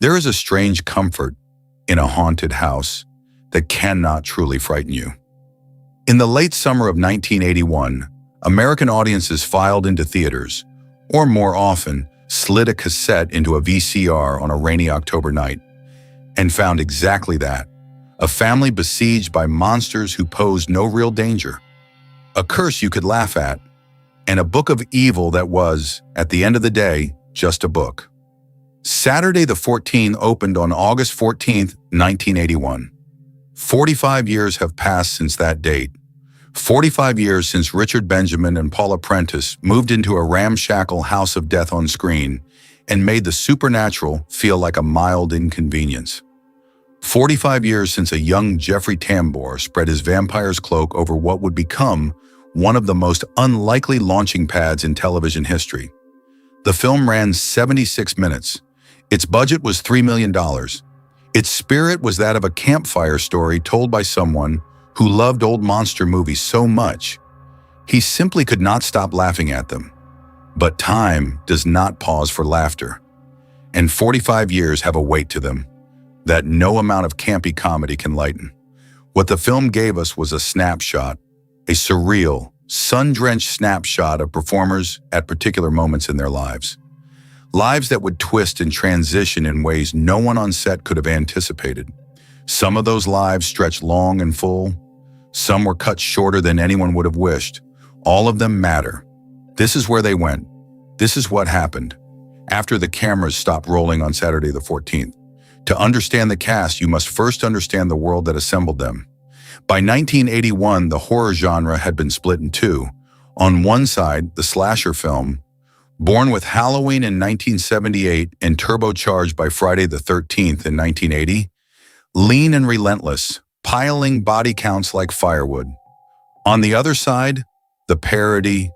There is a strange comfort in a haunted house that cannot truly frighten you. In the late summer of 1981, American audiences filed into theaters, or more often, slid a cassette into a VCR on a rainy October night, and found exactly that: a family besieged by monsters who posed no real danger, a curse you could laugh at, and a book of evil that was, at the end of the day, just a book. Saturday the 14th opened on August 14th, 1981. 45 years have passed since that date. 45 years since Richard Benjamin and Paula Prentiss moved into a ramshackle house of death on screen and made the supernatural feel like a mild inconvenience. 45 years since a young Jeffrey Tambor spread his vampire's cloak over what would become one of the most unlikely launching pads in television history. The film ran 76 minutes. Its budget was $3 million. Its spirit was that of a campfire story told by someone who loved old monster movies so much, he simply could not stop laughing at them. But time does not pause for laughter, and 45 years have a weight to them that no amount of campy comedy can lighten. What the film gave us was a snapshot, a surreal, sun-drenched snapshot of performers at particular moments in their lives. Lives that would twist and transition in ways no one on set could have anticipated. Some of those lives stretched long and full. Some were cut shorter than anyone would have wished. All of them matter. This is where they went. This is what happened. After the cameras stopped rolling on Saturday the 14th. To understand the cast, you must first understand the world that assembled them. By 1981, the horror genre had been split in two. On one side, the slasher film, born with Halloween in 1978 and turbocharged by Friday the 13th in 1980, lean and relentless, piling body counts like firewood. On the other side, the parody,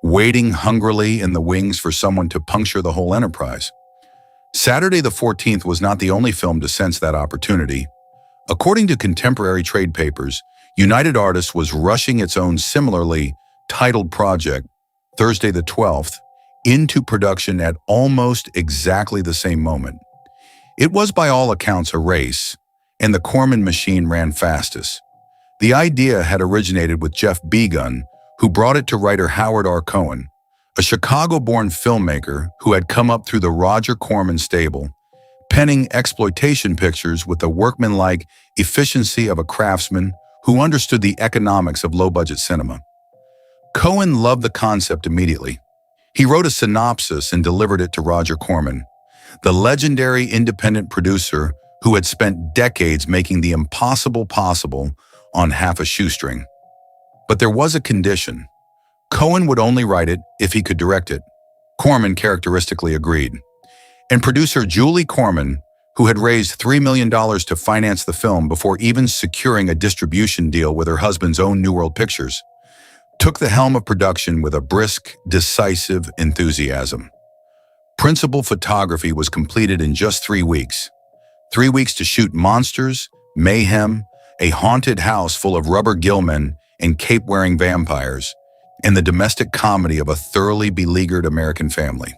waiting hungrily in the wings for someone to puncture the whole enterprise. Saturday the 14th was not the only film to sense that opportunity. According to contemporary trade papers, United Artists was rushing its own similarly titled project, Thursday the 12th, into production at almost exactly the same moment. It was by all accounts a race, and the Corman machine ran fastest. The idea had originated with Jeff Begun, who brought it to writer Howard R. Cohen, a Chicago-born filmmaker who had come up through the Roger Corman stable, penning exploitation pictures with the workmanlike efficiency of a craftsman who understood the economics of low-budget cinema. Cohen loved the concept immediately. He wrote a synopsis and delivered it to Roger Corman, the legendary independent producer who had spent decades making the impossible possible on half a shoestring. But there was a condition. Cohen would only write it if he could direct it. Corman characteristically agreed. And producer Julie Corman, who had raised $3 million to finance the film before even securing a distribution deal with her husband's own New World Pictures, took the helm of production with a brisk, decisive enthusiasm. Principal photography was completed in just 3 weeks. 3 weeks to shoot monsters, mayhem, a haunted house full of rubber gillmen and cape-wearing vampires, and the domestic comedy of a thoroughly beleaguered American family.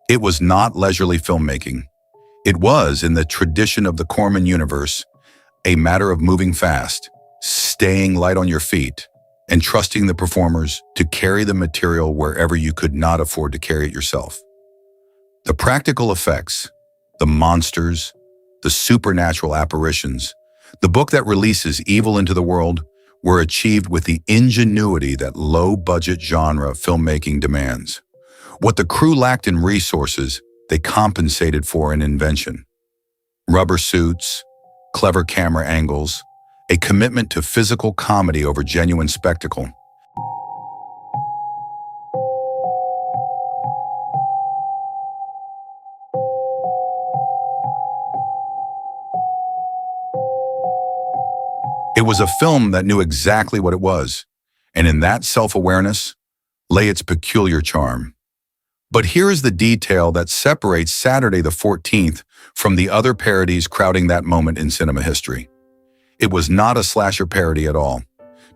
It was not leisurely filmmaking. It was, in the tradition of the Corman universe, a matter of moving fast, staying light on your feet, and trusting the performers to carry the material wherever you could not afford to carry it yourself. The practical effects, the monsters, the supernatural apparitions, the book that releases evil into the world, were achieved with the ingenuity that low-budget genre filmmaking demands. What the crew lacked in resources, they compensated for in invention. Rubber suits, clever camera angles, a commitment to physical comedy over genuine spectacle. It was a film that knew exactly what it was, and in that self-awareness lay its peculiar charm. But here is the detail that separates Saturday the 14th from the other parodies crowding that moment in cinema history. It was not a slasher parody at all.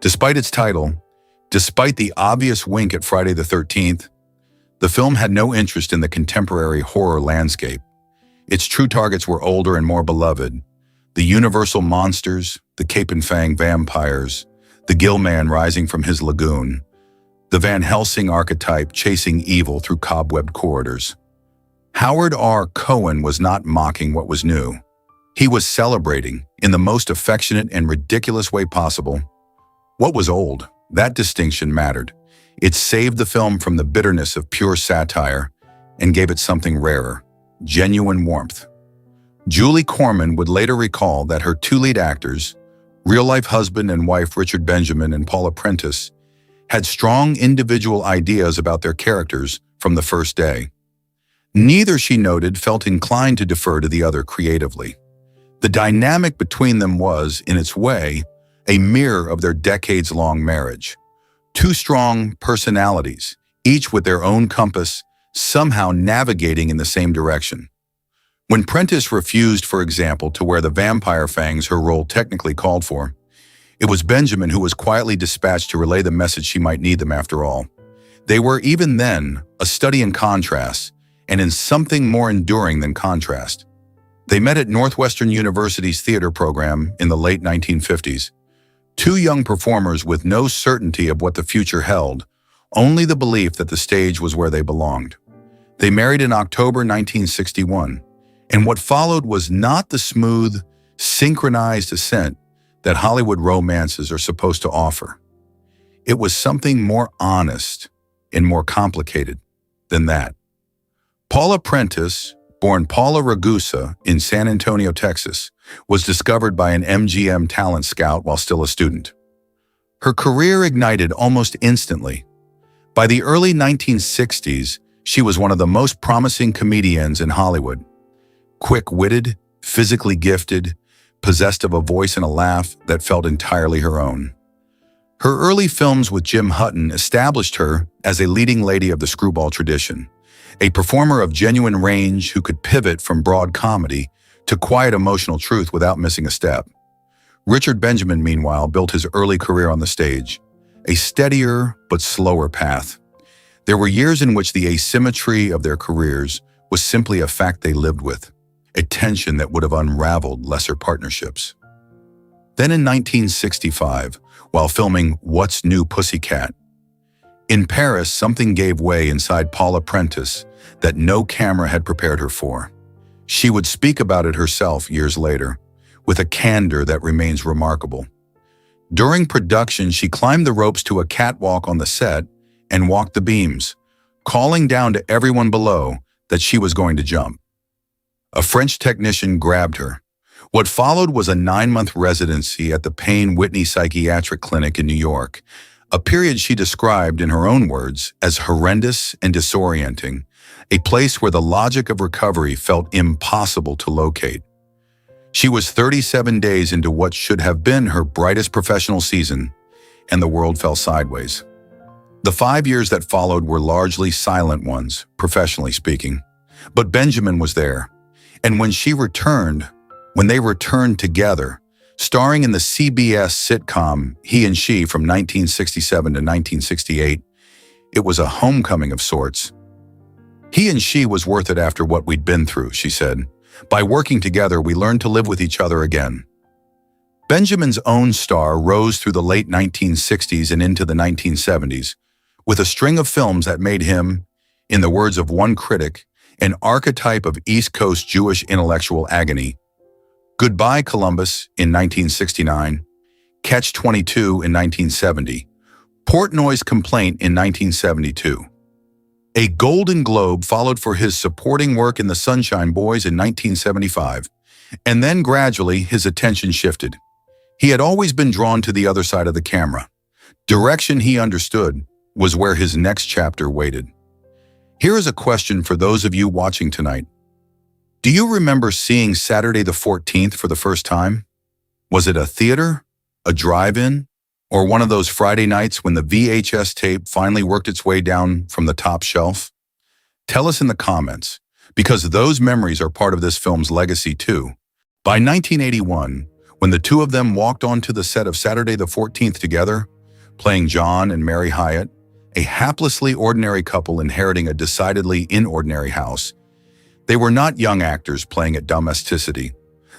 Despite its title, despite the obvious wink at Friday the 13th, the film had no interest in the contemporary horror landscape. Its true targets were older and more beloved. The universal monsters, the Cape and Fang vampires, the Gillman rising from his lagoon, the Van Helsing archetype chasing evil through cobwebbed corridors. Howard R. Cohen was not mocking what was new. He was celebrating, in the most affectionate and ridiculous way possible, what was old. That distinction mattered. It saved the film from the bitterness of pure satire and gave it something rarer, genuine warmth. Julie Corman would later recall that her two lead actors, real-life husband and wife Richard Benjamin and Paula Prentiss, had strong individual ideas about their characters from the first day. Neither, she noted, felt inclined to defer to the other creatively. The dynamic between them was, in its way, a mirror of their decades-long marriage. Two strong personalities, each with their own compass, somehow navigating in the same direction. When Prentiss refused, for example, to wear the vampire fangs her role technically called for, it was Benjamin who was quietly dispatched to relay the message she might need them after all. They were, even then, a study in contrast, and in something more enduring than contrast. They met at Northwestern University's theater program in the late 1950s. Two young performers with no certainty of what the future held, only the belief that the stage was where they belonged. They married in October 1961, and what followed was not the smooth, synchronized ascent that Hollywood romances are supposed to offer. It was something more honest and more complicated than that. Paula Prentiss, born Paula Ragusa in San Antonio, Texas, was discovered by an MGM talent scout while still a student. Her career ignited almost instantly. By the early 1960s, she was one of the most promising comedians in Hollywood. Quick-witted, physically gifted, possessed of a voice and a laugh that felt entirely her own. Her early films with Jim Hutton established her as a leading lady of the screwball tradition, a performer of genuine range who could pivot from broad comedy to quiet emotional truth without missing a step. Richard Benjamin, meanwhile, built his early career on the stage, a steadier but slower path. There were years in which the asymmetry of their careers was simply a fact they lived with, a tension that would have unraveled lesser partnerships. Then in 1965, while filming What's New, Pussycat, in Paris, something gave way inside Paula Prentiss that no camera had prepared her for. She would speak about it herself years later, with a candor that remains remarkable. During production, she climbed the ropes to a catwalk on the set and walked the beams, calling down to everyone below that she was going to jump. A French technician grabbed her. What followed was a 9-month residency at the Payne Whitney Psychiatric Clinic in New York, a period she described, in her own words, as horrendous and disorienting, a place where the logic of recovery felt impossible to locate. She was 37 days into what should have been her brightest professional season, and the world fell sideways. The 5 years that followed were largely silent ones, professionally speaking. But Benjamin was there, and when they returned together, starring in the CBS sitcom He and She from 1967 to 1968, it was a homecoming of sorts. He and She was worth it after what we'd been through, she said. By working together, we learned to live with each other again. Benjamin's own star rose through the late 1960s and into the 1970s, with a string of films that made him, in the words of one critic, an archetype of East Coast Jewish intellectual agony. Goodbye, Columbus in 1969, Catch-22 in 1970, Portnoy's Complaint in 1972. A Golden Globe followed for his supporting work in The Sunshine Boys in 1975, and then gradually his attention shifted. He had always been drawn to the other side of the camera. Direction, he understood, was where his next chapter waited. Here is a question for those of you watching tonight. Do you remember seeing Saturday the 14th for the first time? Was it a theater, a drive-in, or one of those Friday nights when the VHS tape finally worked its way down from the top shelf? Tell us in the comments, because those memories are part of this film's legacy too. By 1981, when the two of them walked onto the set of Saturday the 14th together, playing John and Mary Hyatt, a haplessly ordinary couple inheriting a decidedly inordinary house, They were not young actors playing at domesticity.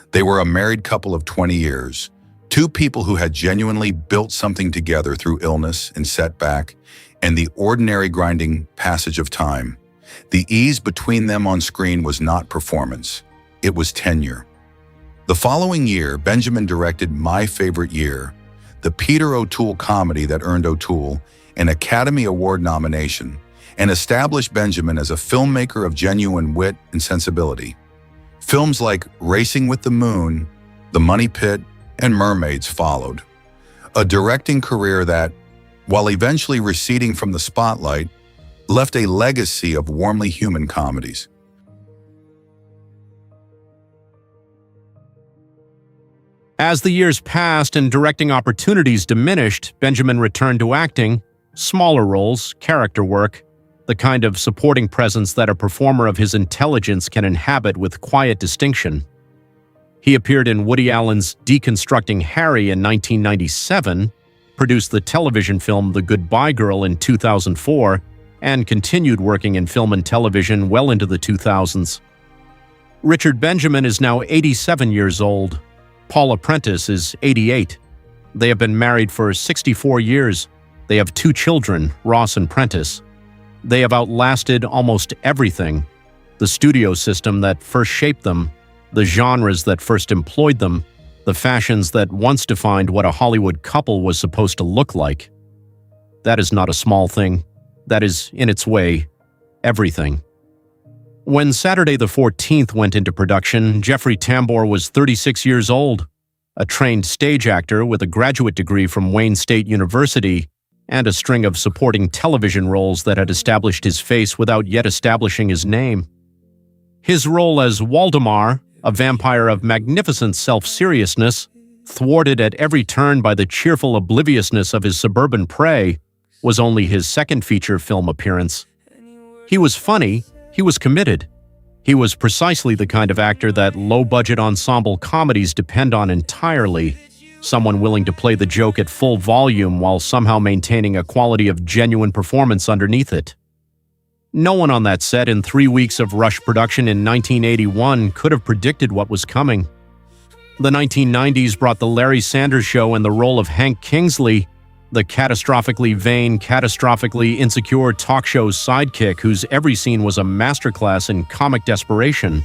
They were a married couple of 20 years, two people who had genuinely built something together through illness and setback and the ordinary grinding passage of time. The ease between them on screen was not performance. It was tenure. The following year, Benjamin directed My Favorite Year, the Peter O'Toole comedy that earned O'Toole an Academy Award nomination and established Benjamin as a filmmaker of genuine wit and sensibility. Films like Racing with the Moon, The Money Pit, and Mermaids followed. A directing career that, while eventually receding from the spotlight, left a legacy of warmly human comedies. As the years passed and directing opportunities diminished, Benjamin returned to acting, smaller roles, character work, the kind of supporting presence that a performer of his intelligence can inhabit with quiet distinction. He appeared in Woody Allen's Deconstructing Harry in 1997, produced the television film The Goodbye Girl in 2004, and continued working in film and television well into the 2000s. Richard Benjamin is now 87 years old. Paula Prentiss is 88. They have been married for 64 years. They have 2 children, Ross and Prentiss. They have outlasted almost everything: the studio system that first shaped them, the genres that first employed them, the fashions that once defined what a Hollywood couple was supposed to look like. That is not a small thing. That is, in its way, everything. When Saturday the 14th went into production, Jeffrey Tambor was 36 years old, a trained stage actor with a graduate degree from Wayne State University and a string of supporting television roles that had established his face without yet establishing his name. His role as Waldemar, a vampire of magnificent self-seriousness, thwarted at every turn by the cheerful obliviousness of his suburban prey, was only his second feature film appearance. He was funny, he was committed. He was precisely the kind of actor that low-budget ensemble comedies depend on entirely, someone willing to play the joke at full volume while somehow maintaining a quality of genuine performance underneath it. No one on that set in 3 weeks of rush production in 1981 could have predicted what was coming. The 1990s brought The Larry Sanders Show and the role of Hank Kingsley, the catastrophically vain, catastrophically insecure talk show sidekick whose every scene was a masterclass in comic desperation.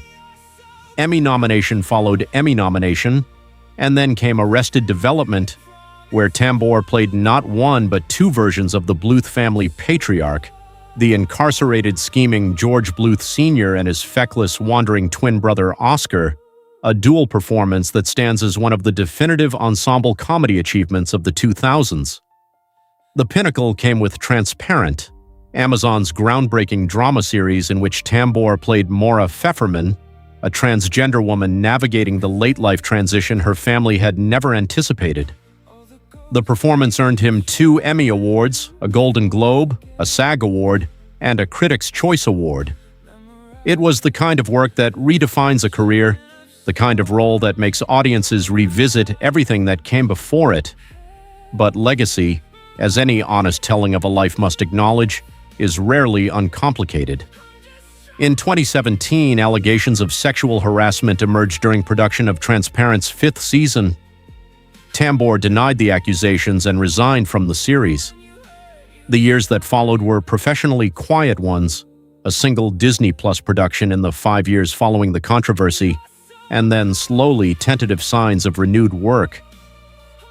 Emmy nomination followed Emmy nomination, and then came Arrested Development, where Tambor played not one but 2 versions of the Bluth family patriarch, the incarcerated scheming George Bluth Sr. and his feckless wandering twin brother Oscar, a dual performance that stands as one of the definitive ensemble comedy achievements of the 2000s. The pinnacle came with Transparent, Amazon's groundbreaking drama series in which Tambor played Maura Pfefferman, a transgender woman navigating the late-life transition her family had never anticipated. The performance earned him 2 Emmy Awards, a Golden Globe, a SAG Award, and a Critics' Choice Award. It was the kind of work that redefines a career, the kind of role that makes audiences revisit everything that came before it. But legacy, as any honest telling of a life must acknowledge, is rarely uncomplicated. In 2017, allegations of sexual harassment emerged during production of Transparent's 5th season. Tambor denied the accusations and resigned from the series. The years that followed were professionally quiet ones, a single Disney Plus production in the 5 years following the controversy, and then slowly tentative signs of renewed work.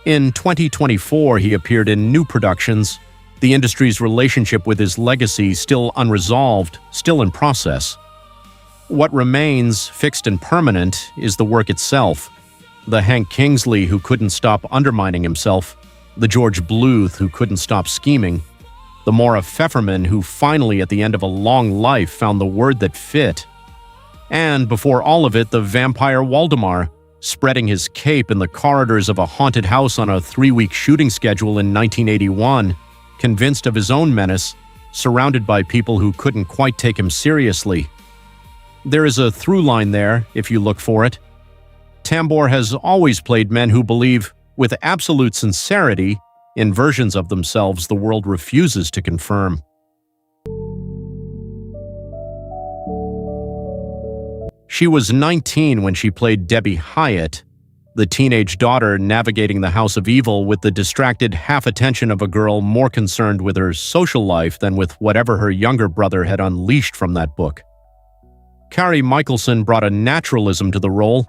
In 2024, he appeared in new productions, the industry's relationship with his legacy still unresolved, still in process. What remains, fixed and permanent, is the work itself. The Hank Kingsley who couldn't stop undermining himself, the George Bluth who couldn't stop scheming, the Maura Pfefferman who finally at the end of a long life found the word that fit. And before all of it, the vampire Waldemar, spreading his cape in the corridors of a haunted house on a 3-week shooting schedule in 1981, convinced of his own menace, surrounded by people who couldn't quite take him seriously. There is a through line there, if you look for it. Tambor has always played men who believe, with absolute sincerity, in versions of themselves the world refuses to confirm. She was 19 when she played Debbie Hyatt, the teenage daughter navigating the house of evil with the distracted half-attention of a girl more concerned with her social life than with whatever her younger brother had unleashed from that book. Kari Michaelsen brought a naturalism to the role,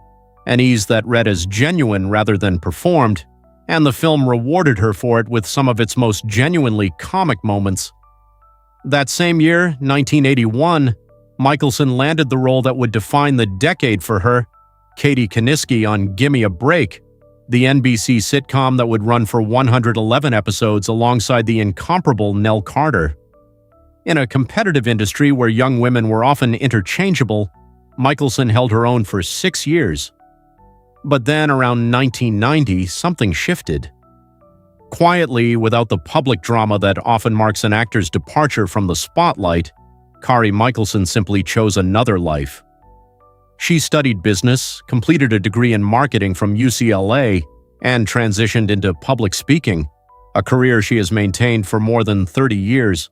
an ease that read as genuine rather than performed, and the film rewarded her for it with some of its most genuinely comic moments. That same year, 1981, Michaelsen landed the role that would define the decade for her, Katie Kaniski on Gimme a Break, the NBC sitcom that would run for 111 episodes alongside the incomparable Nell Carter. In a competitive industry where young women were often interchangeable, Michaelsen held her own for 6 years. But then, around 1990, something shifted. Quietly, without the public drama that often marks an actor's departure from the spotlight, Kari Michaelsen simply chose another life. She studied business, completed a degree in marketing from UCLA, and transitioned into public speaking, a career she has maintained for more than 30 years.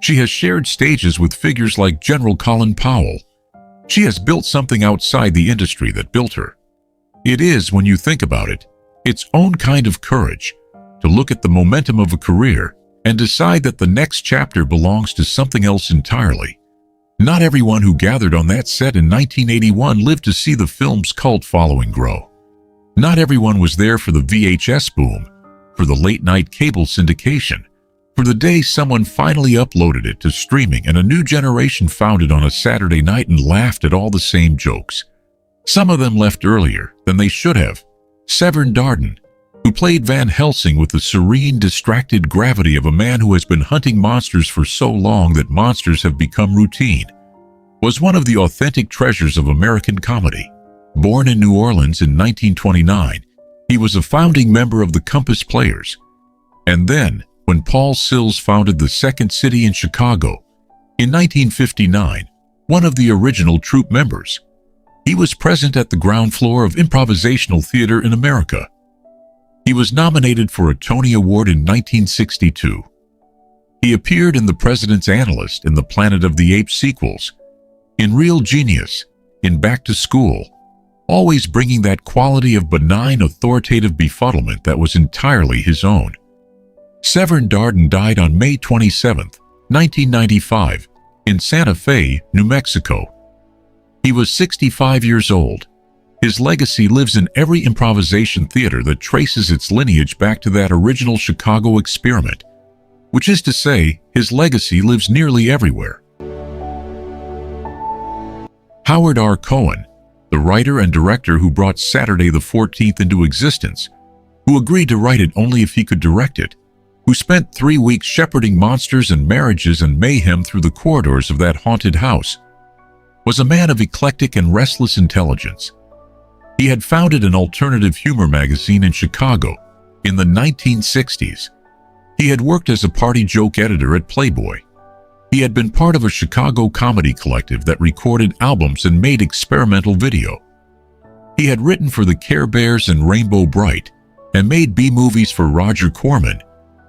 She has shared stages with figures like General Colin Powell. She has built something outside the industry that built her. It is, when you think about it, its own kind of courage to look at the momentum of a career and decide that the next chapter belongs to something else entirely. Not everyone who gathered on that set in 1981 lived to see the film's cult following grow. Not everyone was there for the VHS boom, for the late-night cable syndication, for the day someone finally uploaded it to streaming and a new generation found it on a Saturday night and laughed at all the same jokes. Some of them left earlier than they should have. Severn Darden, who played Van Helsing with the serene, distracted gravity of a man who has been hunting monsters for so long that monsters have become routine, was one of the authentic treasures of American comedy. Born in New Orleans in 1929, he was a founding member of the Compass Players. And then, when Paul Sills founded the Second City in Chicago, in 1959, one of the original troupe members. He was present at the ground floor of improvisational theater in America. He was nominated for a Tony Award in 1962. He appeared in The President's Analyst in the Planet of the Apes sequels, in Real Genius, in Back to School, always bringing that quality of benign, authoritative befuddlement that was entirely his own. Severn Darden died on May 27, 1995, in Santa Fe, New Mexico. He was 65 years old. His legacy lives in every improvisation theater that traces its lineage back to that original Chicago experiment, which is to say, his legacy lives nearly everywhere. Howard R. Cohen, the writer and director who brought Saturday the 14th into existence, who agreed to write it only if he could direct it, who spent 3 weeks shepherding monsters and marriages and mayhem through the corridors of that haunted house, was a man of eclectic and restless intelligence. He had founded an alternative humor magazine in Chicago in the 1960s. He had worked as a party joke editor at Playboy. He had been part of a Chicago comedy collective that recorded albums and made experimental video. He had written for the Care Bears and Rainbow Bright and made B-movies for Roger Corman,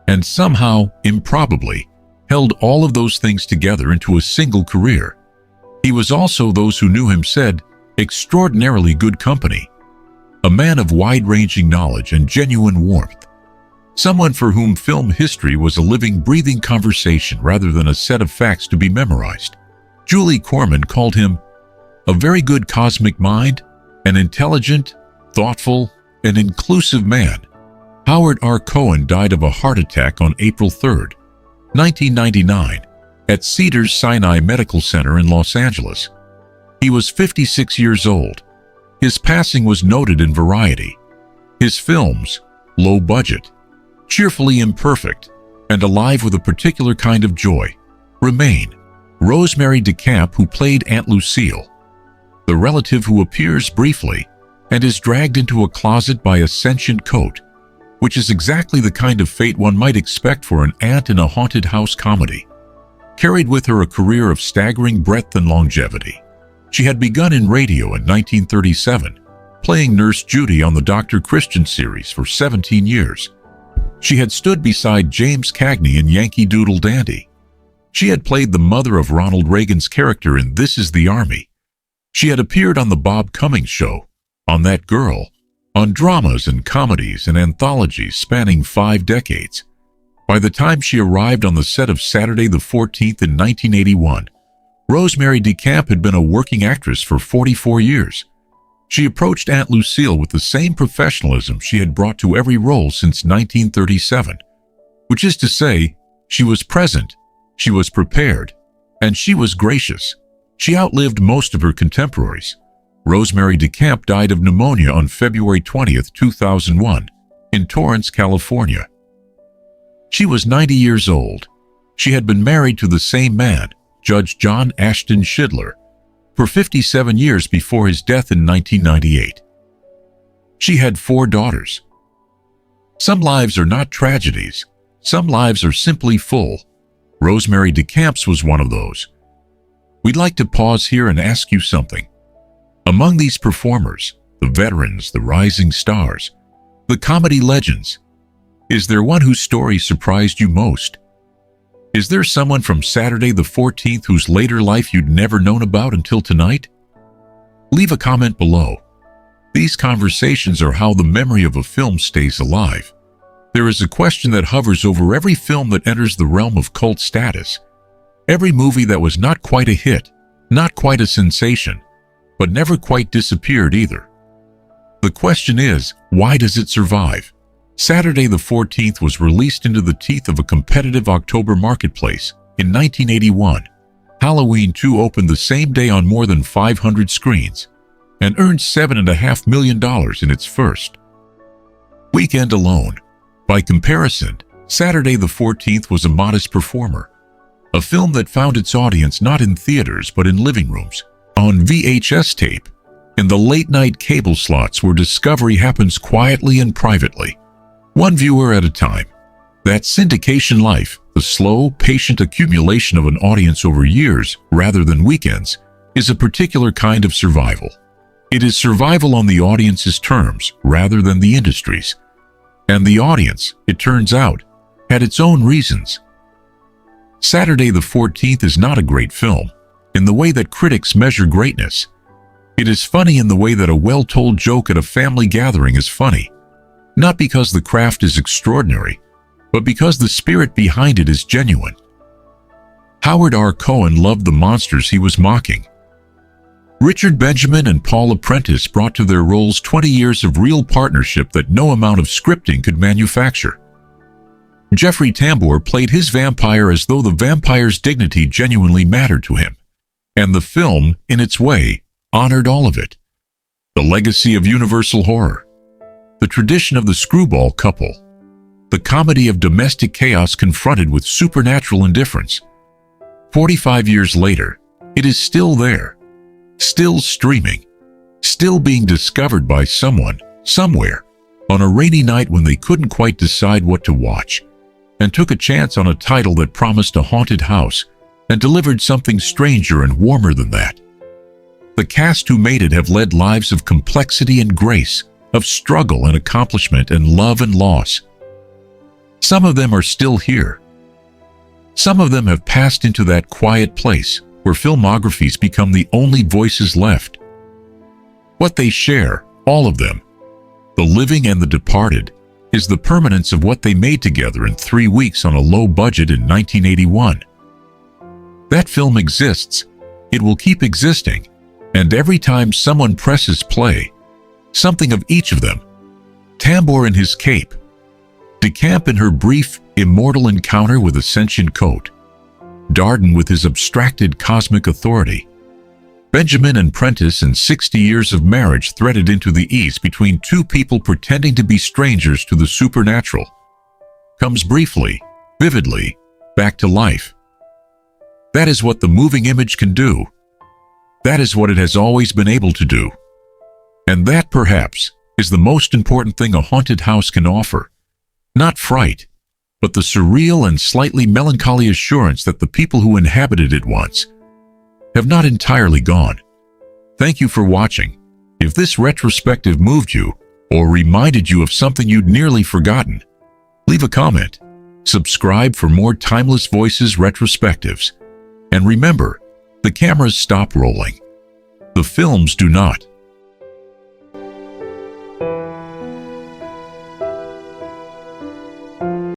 and somehow, improbably, held all of those things together into a single career. He was also, those who knew him said, extraordinarily good company. A man of wide-ranging knowledge and genuine warmth. Someone for whom film history was a living, breathing conversation rather than a set of facts to be memorized. Julie Corman called him a very good cosmic mind, an intelligent, thoughtful, and inclusive man. Howard R. Cohen died of a heart attack on April 3, 1999, at Cedars-Sinai Medical Center in Los Angeles. He was 56 years old. His passing was noted in Variety. His films, low budget, cheerfully imperfect, and alive with a particular kind of joy, remain. Rosemary DeCamp, who played Aunt Lucille, the relative who appears briefly and is dragged into a closet by a sentient coat, which is exactly the kind of fate one might expect for an aunt in a haunted house comedy, carried with her a career of staggering breadth and longevity. She had begun in radio in 1937, playing Nurse Judy on the Dr. Christian series for 17 years. She had stood beside James Cagney in Yankee Doodle Dandy. She had played the mother of Ronald Reagan's character in This Is the Army. She had appeared on The Bob Cummings Show, on That Girl, on dramas and comedies and anthologies spanning 5 decades. By the time she arrived on the set of Saturday the 14th in 1981, Rosemary DeCamp had been a working actress for 44 years. She approached Aunt Lucille with the same professionalism she had brought to every role since 1937, which is to say, she was present, she was prepared, and she was gracious. She outlived most of her contemporaries. Rosemary DeCamp died of pneumonia on February 20, 2001, in Torrance, California. She was 90 years old. She had been married to the same man, Judge John Ashton Schindler, for 57 years before his death in 1998. She had 4 daughters. Some lives are not tragedies. Some lives are simply full. Rosemary DeCamp's was one of those. We'd like to pause here and ask you something. Among these performers, the veterans, the rising stars, the comedy legends, is there one whose story surprised you most? Is there someone from Saturday the 14th whose later life you'd never known about until tonight? Leave a comment below. These conversations are how the memory of a film stays alive. There is a question that hovers over every film that enters the realm of cult status. Every movie that was not quite a hit, not quite a sensation, but never quite disappeared either. The question is, why does it survive? Saturday the 14th was released into the teeth of a competitive October marketplace. In 1981, Halloween 2 opened the same day on more than 500 screens and earned $7.5 million in its first weekend alone. By comparison, Saturday the 14th was a modest performer, a film that found its audience not in theaters but in living rooms, on VHS tape, in the late-night cable slots where discovery happens quietly and privately, one viewer at a time. That syndication life, the slow, patient accumulation of an audience over years rather than weekends, is a particular kind of survival. It is survival on the audience's terms rather than the industry's. And the audience, it turns out, had its own reasons. Saturday the 14th is not a great film in the way that critics measure greatness. It is funny in the way that a well-told joke at a family gathering is funny. Not because the craft is extraordinary, but because the spirit behind it is genuine. Howard R. Cohen loved the monsters he was mocking. Richard Benjamin and Paula Prentiss brought to their roles 20 years of real partnership that no amount of scripting could manufacture. Jeffrey Tambor played his vampire as though the vampire's dignity genuinely mattered to him, and the film, in its way, honored all of it. The legacy of universal horror, the tradition of the screwball couple, the comedy of domestic chaos confronted with supernatural indifference. 45 years later, it is still there, still streaming, still being discovered by someone, somewhere, on a rainy night when they couldn't quite decide what to watch, and took a chance on a title that promised a haunted house and delivered something stranger and warmer than that. The cast who made it have led lives of complexity and grace, of struggle and accomplishment and love and loss. Some of them are still here. Some of them have passed into that quiet place where filmographies become the only voices left. What they share, all of them, the living and the departed, is the permanence of what they made together in 3 weeks on a low budget in 1981. That film exists, it will keep existing, and every time someone presses play, something of each of them, Tambor in his cape, DeCamp in her brief, immortal encounter with a sentient coat, Darden with his abstracted cosmic authority, Benjamin and Prentiss in 60 years of marriage threaded into the east between two people pretending to be strangers to the supernatural, comes briefly, vividly, back to life. That is what the moving image can do. That is what it has always been able to do. And that, perhaps, is the most important thing a haunted house can offer. Not fright, but the surreal and slightly melancholy assurance that the people who inhabited it once have not entirely gone. Thank you for watching. If this retrospective moved you or reminded you of something you'd nearly forgotten, Leave a comment. Subscribe for more Timeless Voices retrospectives. And remember, the cameras stop rolling. The films do not.